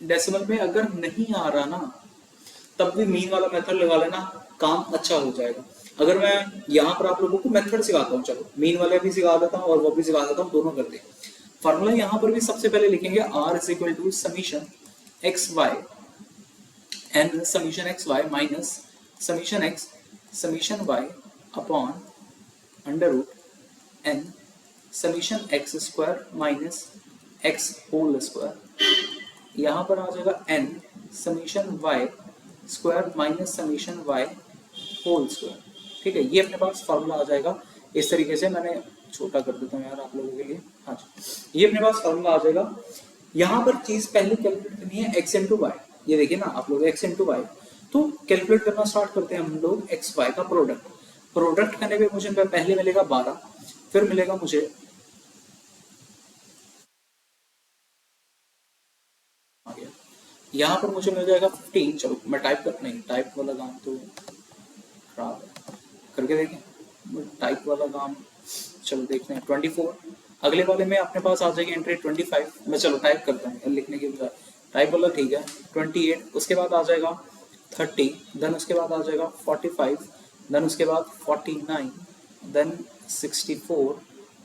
डेसिमल में अगर नहीं आ रहा ना तब भी मीन वाला मेथड लगा लेना, काम अच्छा हो जाएगा। अगर मैं यहाँ पर आप लोगों को मेथड सिखाता हूँ, चलो मीन वाला भी सिखा देता हूँ और वो भी सिखा देता हूँ, दोनों करते हैं। फॉर्मूला यहाँ पर भी सबसे पहले लिखेंगे r is equal to summation X Y N summation X Y minus summation X summation Y upon under root N summation x square minus X whole square. यहाँ पर आ जाएगा n summation Y square minus summation Y whole square, ठीक है। ये अपने पास formula आ जाएगा। इस तरीके से मैंने छोटा कर देता हूँ यार आप लोगों के लिए, हाँ जी, ये अपने पास फॉर्मूला आ जाएगा। यहाँ पर चीज पहले कैलकुलेट करनी है एक्स इंटू वाई। ये देखिए ना आप लोग एक्स इंटू वाई, तो कैलकुलेट करना स्टार्ट करते हैं हम लोग एक्स वाई का प्रोडक्ट। प्रोडक्ट करने पे मुझे पहले मिलेगा 12, फिर मिलेगा मुझे यहाँ पर मुझे मिल जाएगा 15। चलो मैं टाइप वाला काम तो खराब है, करके देखें टाइप वाला काम। चलो देखते हैं 24। अगले वाले में अपने पास आ जाएगी एंट्री 25। मैं चलो टाइप करता हूँ लिखने के बजाय, टाइप वाला ठीक है। 28, उसके बाद आ जाएगा 30, देन उसके बाद आ जाएगा 45, देन उसके बाद 49, देन 64,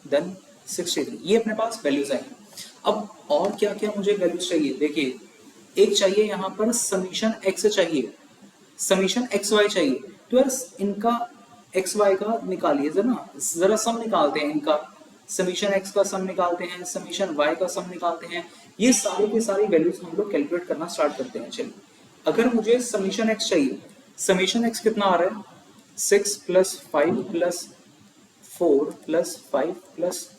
देन 63। ये अपने पास वैल्यूज आएंगे। अब और क्या क्या मुझे वैल्यूज चाहिए, देखिए एक चाहिए यहाँ पर समीशन एक्स चाहिए, समीशन एक्स वाई चाहिए। तो यार इनका एक्स वाई का निकालिए जरा सम निकालते हैं इनका, समीशन एक्स का सम निकालते हैं, समीशन वाई का सम निकालते हैं। ये सारी की सारी वैल्यूज हम लोग कैलकुलेट करना स्टार्ट करते हैं। चलिए अगर मुझे समीशन एक्स चाहिए, समीशन एक्स कितना आ रहा है 6 प्लस 5 प्लस 4 प्लस 5 प्लस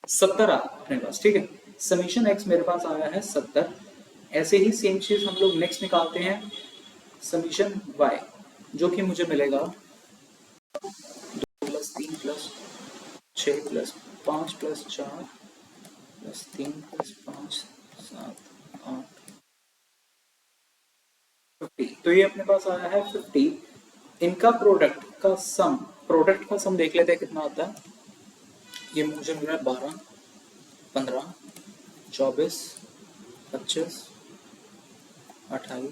70 अपने पास, ठीक है। समीशन एक्स मेरे पास आया है 70। ऐसे ही सेम चीज हम लोग नेक्स्ट निकालते हैं समीशन वाई, जो कि मुझे मिलेगा 2 plus 3 plus 6 plus 5 plus 4 plus 3 plus 5 7 8 50। तो ये अपने पास आया है 50। इनका प्रोडक्ट का सम देख लेते हैं कितना आता है। ये मुझे मिल रहा है 12 15 24 25 28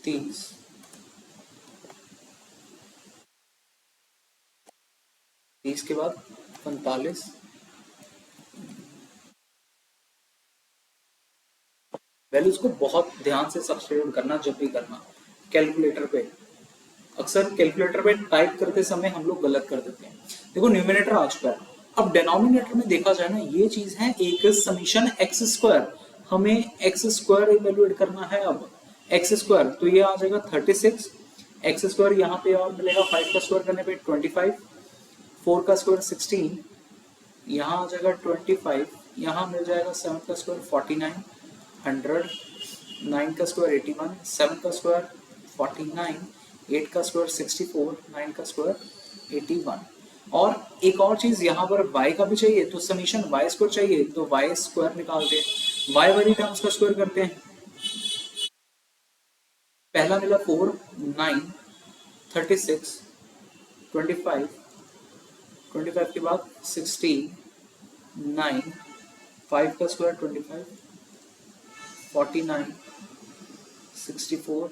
30 30 के बाद 45। वैल्यूज को बहुत ध्यान से सब्स्टिट्यूट करना जब भी करना। कैलकुलेटर पे अक्सर कैलकुलेटर पे टाइप करते समय हम लोग गलत कर देते हैं। देखो न्यूमरेटर आ चुका है, अब डिनोमिनेटर में देखा जाए ना, ये चीज है एक समीशन एक्स स्क्वायर, हमें एक्स स्क्वायर इवेल्युएट करना है। अब एक्स स्क्वायर तो ये आ जाएगा 36, एक्स स्क्वायर यहाँ पे और मिलेगा 5 का स्क्वायर करने पे 25, 4 का स्क्वायर 16, यहाँ आ जाएगा 25, यहाँ मिल जाएगा 7 का स्क्वायर 49, 100, 9 का स्क्वायर 81, 7 का स्क्वायर 49, 8 का स्क्वायर 64, 9 का स्क्वायर 81। और एक और चीज यहाँ पर y का भी चाहिए, तो समीशन y स्क्वायर चाहिए, तो y स्क्वायर निकालते हैं, y वाली टर्म्स का स्क्वायर करते हैं। पहला मिला 4, 9, 36, 25, 25 के बाद 16, 9, 5 का स्क्वायर 25, 49, 64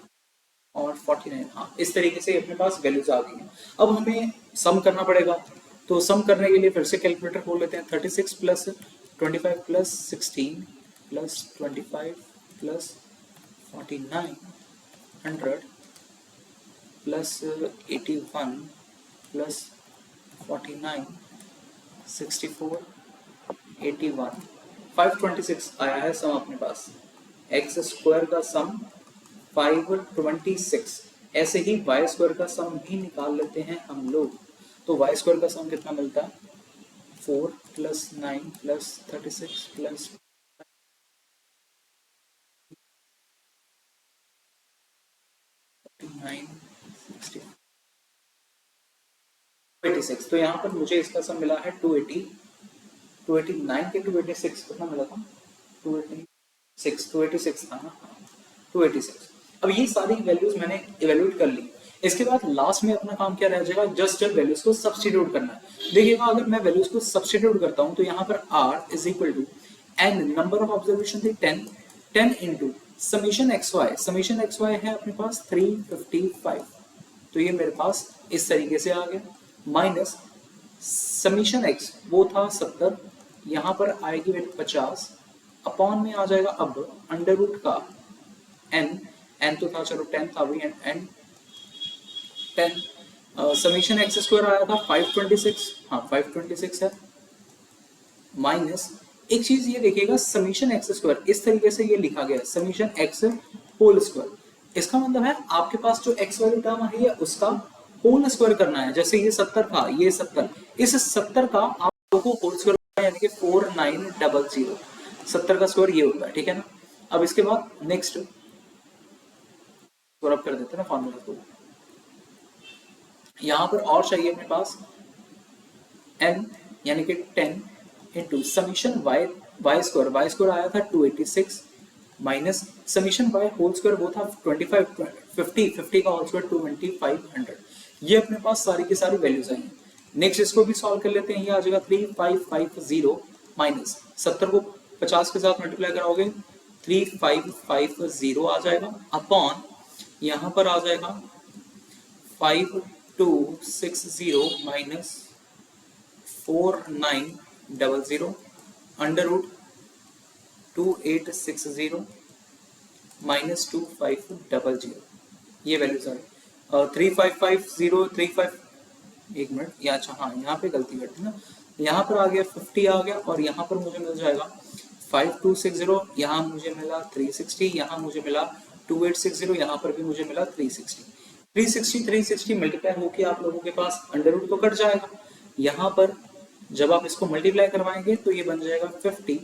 और 49। हाँ, इस तरीके से अपने पास वैल्यूज आ गई हैं। अब हमें सम करना पड़ेगा, तो सम करने के लिए फिर से कैलकुलेटर खोल लेते हैं। 36 plus 25 plus 16 plus 25 plus 49, 100 plus 81 plus 49, 64, 81, 526 आया है सम अपने पास। एक्स स्क्वायर का सम 526। ऐसे ही वाई स्क्वायर का सम भी निकाल लेते हैं हम लोग। तो वाई स्क्वायर का सम कितना मिलता है? 4 प्लस 9 प्लस 36 प्लस 9, 60, 286। तो यहाँ पर मुझे इसका सम मिला है 280, 289 के 286 कितना मिला था? 286 था ना, 286। अब ये सारी वैल्यूज मैंने इवेल्युएट कर ली। इसके बाद लास्ट में अपना काम क्या रह जाएगा? जस्ट वैल्यूज को सब्स्टिट्यूट करना है। देखिएगा, अगर मैं वैल्यूज को सब्स्टिट्यूट करता हूं तो यहाँ पर r is equal to n, number of observation थी 10, 10 into summation X Y, summation X Y है अपने पास 355, तो ये मेरे पास इस तरीके से आ गया, माइनस समीशन एक्स वो था 70, यहाँ पर आएगी वैल्यू 50, अपॉन में आ जाएगा अब अंडर रूट का n तो था, चलो 10 था भी, एंड 10 समीशन एक्स स्क्वायर आया था 526, हाँ 526 है, माइनस एक चीज ये देखिएगा, समीशन एक्स स्क्वायर इस तरीके से ये लिखा गया है, समीशन एक्स होल स्क्वायर। इसका मतलब है आपके पास जो एक्स वाली टर्म आई है उसका होल स्क्वायर करना है। जैसे ये 70 था, ये 70, इस 70 का आप लोगों को होल स्क्वायर यानी कि 4900, 70 का स्क्वायर ये होता है, ठीक है ना। अब इसके बाद नेक्स्ट रब कर देते हैं ना फॉर्मूला को, यहां पर और चाहिए अपने पास n यानी कि 10 इंटू समीशन y स्क्वायर आया था 286, minus summation y whole square वो था 25, 50 का होल स्क्वायर 2500। ये अपने पास सारी की सारी वैल्यूज आई हैं। नेक्स्ट इसको भी सॉल्व कर लेते हैं। ये आ जाएगा 3550 माइनस 70 को 50 के साथ मल्टीप्लाई कराओगे 3550 आ जाएगा, अपॉन यहाँ पर आ जाएगा 5260 माइनस 4900 अंडर रूट 2860 माइनस 2500। ये वैल्यूज आ गई। 3550 35, एक मिनट, या अच्छा हाँ यहाँ पे गलती करती ना, यहाँ पर आ गया 50 आ गया, और यहाँ पर मुझे मिल जाएगा 5260, यहाँ मुझे मिला 360, यहाँ मुझे मिला 2860, यहाँ पर भी मुझे मिला 360 मल्टीप्लाई होके आप लोगों के पास अंडर रूट तो कट जाएगा। यहाँ पर जब आप इसको मल्टीप्लाई करवाएंगे तो ये बन जाएगा 50,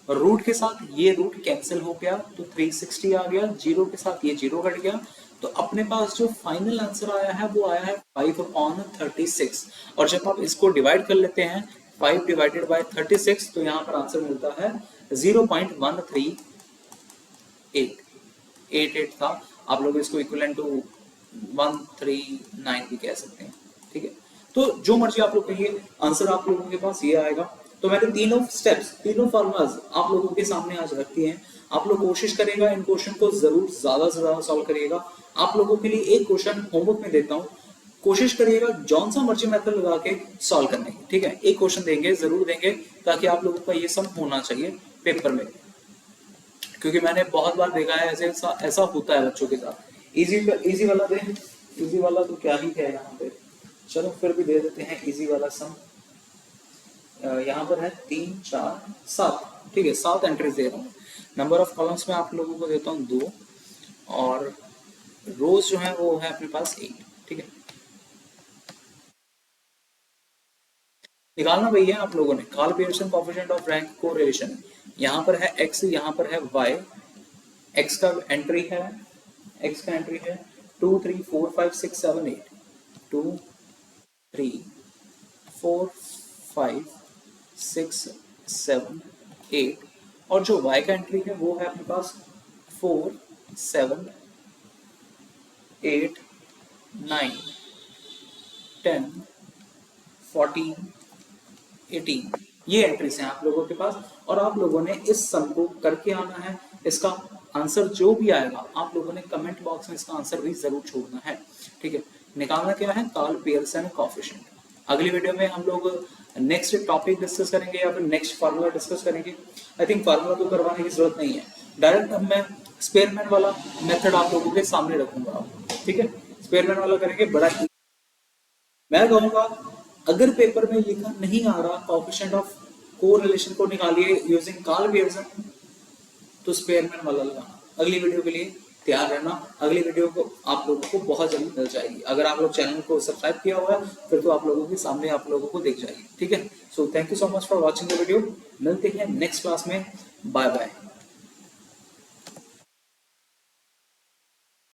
रूट के साथ ये रूट कैंसिल हो गया तो 360 आ गया, जीरो के साथ ये जीरो कट गया, तो अपने पास जो फाइनल आंसर आया है वो आया है 5/36। और जब आप इसको डिवाइड कर लेते हैं 5 डिवाइडेड बाय 36 तो यहाँ पर आंसर मिलता है 0.13888 था। आप लोग इसको इक्विवेलेंट टू 139 भी कह सकते हैं, ठीक है। तो जो मर्जी आप लोग कहिए, आंसर आप लोगों के पास ये आएगा तो मैंने तीनों स्टेप्स, तीनों फॉर्मूलाज आप लोगों के सामने आज रख दिए हैं। आप लोग कोशिश करेगा इन क्वेश्चन को जरूर ज्यादा से ज्यादा सॉल्व करिएगा। आप लोगों के लिए एक क्वेश्चन होमवर्क में देता हूँ, कोशिश करिएगा जौन सा मर्जी मेथड लगा के सॉल्व करने की, ठीक है। एक क्वेश्चन देंगे, जरूर देंगे, ताकि आप लोगों का ये सब होना चाहिए पेपर में, क्योंकि मैंने बहुत बार देखा है ऐसा होता है बच्चों के साथ। इजी वाला दे, इजी वाला तो क्या ही है यहाँ पे, चलो फिर भी दे देते हैं इजी वाला सम। यहाँ पर है 3 4 7, ठीक है, 7 एंट्रीज दे रहा हूँ। नंबर ऑफ कॉलम्स में आप लोगों को देता हूँ 2, और रोज जो है वो है अपने पास 8, ठीक है। निकालना भैया आप लोगों ने Karl Pearson coefficient of rank correlation. यहाँ पर है x, यहाँ पर है y। x का एंट्री है, x का एंट्री है 2 3 4 5 6 7 8, 2 3 4 5 6 7 8, और जो y का एंट्री है वो है अपने पास 4 7 8 9 10 14 18, ये एंट्रीज हैं आप लोगों के पास, और आप लोगों ने इस सम को करके आना है। इसका आंसर जो भी आएगा आप लोगों ने कमेंट बॉक्स में इसका आंसर भी जरूर छोड़ना है, ठीक है। निकालना क्या है, कार्ल पियर्सन कोएफिशिएंट। अगली वीडियो में हम लोग नेक्स्ट टॉपिक डिस्कस करेंगे या फिर नेक्स्ट फार्मूला डिस्कस करेंगे। आई थिंक फार्मूला तो करवाने की जरूरत नहीं है, डायरेक्ट अब मैं स्पेयरमैन वाला मेथड आप लोगों के सामने रखूंगा, ठीक है। स्पेयरमैन वाला करेंगे, बड़ा मैं कहूंगा अगर पेपर में लिखा नहीं आ रहा कोएफिशिएंट ऑफ कोरिलेशन को निकालिए यूजिंग कार्ल पियर्सन, तो स्पेयरमैन वाला लगाना। अगली वीडियो के लिए तैयार रहना, अगली वीडियो को आप लोगों को बहुत जल्दी मिल जाएगी। अगर आप लोग चैनल को सब्सक्राइब किया हुआ है फिर तो आप लोगों के सामने आप लोगों को दिख जाएगी, ठीक है। So thank you so much for watching the video. मिलते हैं नेक्स्ट क्लास में, बाय बाय।